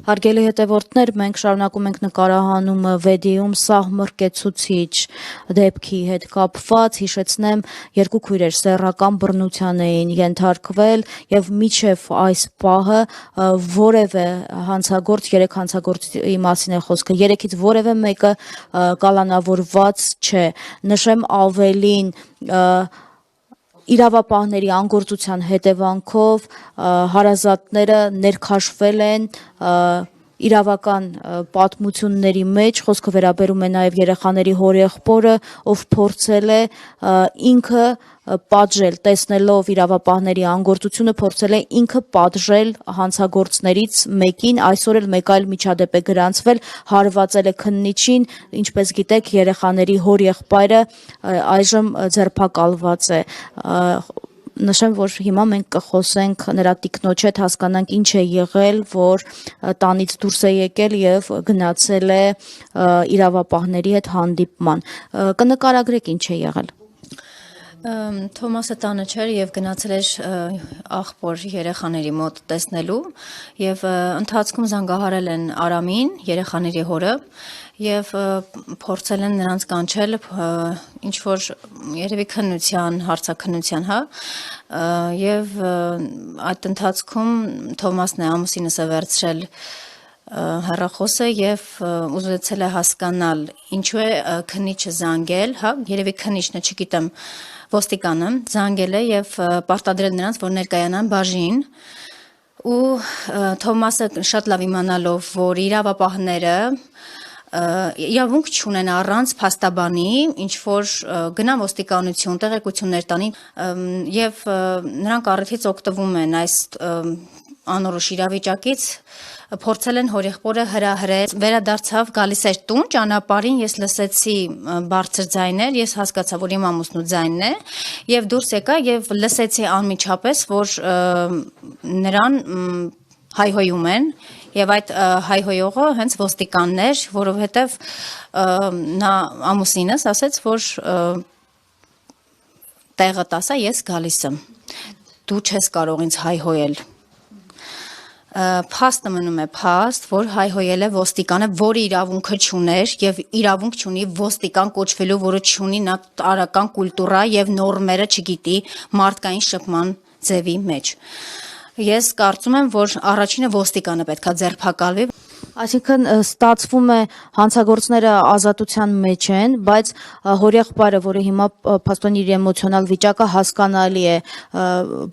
Հարգելի հետևորդներ, մենք շարունակում ենք նկարահանումը վեդիում սահմռկեցուցիչ դեպքի հետ կապված, հիշեցնեմ, երկու քույրեր սեռական բռնության էին ենթարկվել եւ մինչեւ այս պահը որևէ հանցագործ, երեք հանցագործի մասին է խոսքը, երեքից որևէ մեկը կալանավորված չէ, նշեմ ավելին, իրավապահների անգործության հետևանքով հարազատները ներքաշվել են իրավական պատմությունների մեջ, խոսքը վերաբերում է նաև երեխաների հորեղբորը, ով փորձել է ինքը պատժել, տեսնելով իրավապահների անգործությունը, փորձել է ինքը պատժել հանցագործներից մեկին, այսօր էլ մեկ այլ միջադեպ է գրանցվել, հարվածել է քննիչին, ինչպես գիտեք, երեխաների հորեղբայրը այժմ ձերբակալված է։ Նշեմ, որ հիմա մենք կխոսենք նրա տիկնոջ հետ, հասկանանք ինչ է եղել, որ տանից դուրս է եկել եւ գնացել է իրավապահների հետ հանդիպման։ Կնկարագրեք ինչ է եղել։ Թոմասը տանը չէր եւ գնացել էր աղբոր երեխաների մոտ տեսնելու եւ ընթացքում զանգահարել են Արամին, երեխաների հորը եւ փորձել են նրանց կանչել ինչ որ երևի քննության, հարցաքննության, հա, եւ այդ ընթացքում Թոմասն է ամուսինս է վերցրել հեռախոսը եւ ուզեցել է հասկանալ ինչու է քննիչը զանգել, հա, երևի քննիչն է, չգիտեմ, ոստիկանը զանգել է եւ պարտադրել նրանց, որ ներկայանան բաժին ու Թոմասը շատ լավ իմանալով, որ իրավապահները իրավունք չունեն առանց փաստաբանի, ինչ որ գնան ոստիկանություն, տեղեկություններ տանին եւ նրանք առիթից օգտվում են այս անորոշ իրավիճակից, փորձել են հորեղբորը հրահրել, վերադարձավ, գալիս էր տուն, ճանապարհին ես լսեցի բարձր ձայներ, ես հասկացա, որ իմ ամուսնու ձայնն է եւ դուրս եկա եւ լսեցի անմիջապես, որ նրան հայհոյում են եւ այդ հայհոյողը հենց ոստիկանն էր, որովհետեւ նա ամուսինս ասաց, որ տեղը տասա ես գալիս եմ, դու չես կարող ինձ հայհոյել։ Փաստը մնում է փաստ, որ հայհոյել է ոստիկանը, որը իրավունքը չուներ եւ իրավունք չունի ոստիկան կոչվելու, որը չունի նա տարական կուլտուրա եւ նորմերը չգիտի մարդկային շփման ձևի մեջ։ Ես կարծում եմ, որ առաջինը ոստիկանը պետքա ձերբակալվի։ Այսինքն ստացվում է հանցագործները ազատության մեջ են, բայց հորեղբայրը, որը հիմա փաստորեն իր էմոցիոնալ վիճակը հասկանալի է,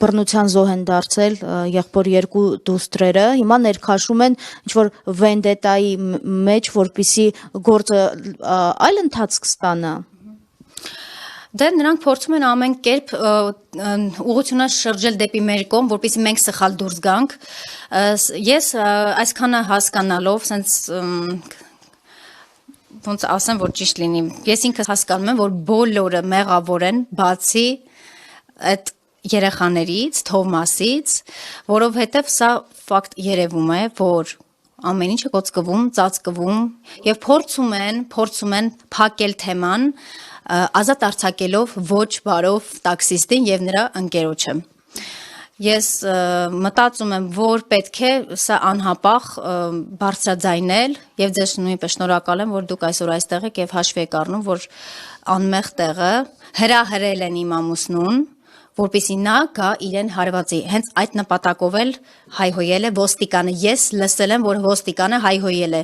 բռնության զոհ են դարձել եղբոր երկու դուստրերը, հիմա ներքաշում են ինչ-որ վենդետայի մեջ, որպեսզի գործը այլ ընթացք ստանա։ Դե նրանք փորձում են ամեն կերպ ուղղությունը շրջել դեպի մեր կողմ, որպեսզի մենք սխալ դուրս գանք։ Ես այսքանը հասկանալով, sense ոնց ասեմ, որ ճիշտ լինի։ Ես ինքս հասկանում եմ, որ բոլորը մեղավոր են, բացի այդ երեխաներից, Թովմասից, որովհետև սա ֆակտ երևում է, որ ամեն ինչը կոծկվում, ծածկվում եւ փորձում են փակել թեման ազատ արձակելով ոչ բարով տաքսիստին եւ նրա ընկերոջը։ Ես մտածում եմ, որ պետք է սա անհապաղ բարձրաձայնել եւ ձեզ նույնպես շնորհակալ եմ, որ դուք այսօր այստեղ եք եւ հաշվի եք առնում, որ անմեղ տեղը հրահրել են իմ ամուսնուն, որպեսզի նա գա իրեն հարվածի։ Հենց այդ նպատակով էլ հայհոյել է ոստիկանը։ Ես լսել եմ, որ ոստիկանը հայհոյել է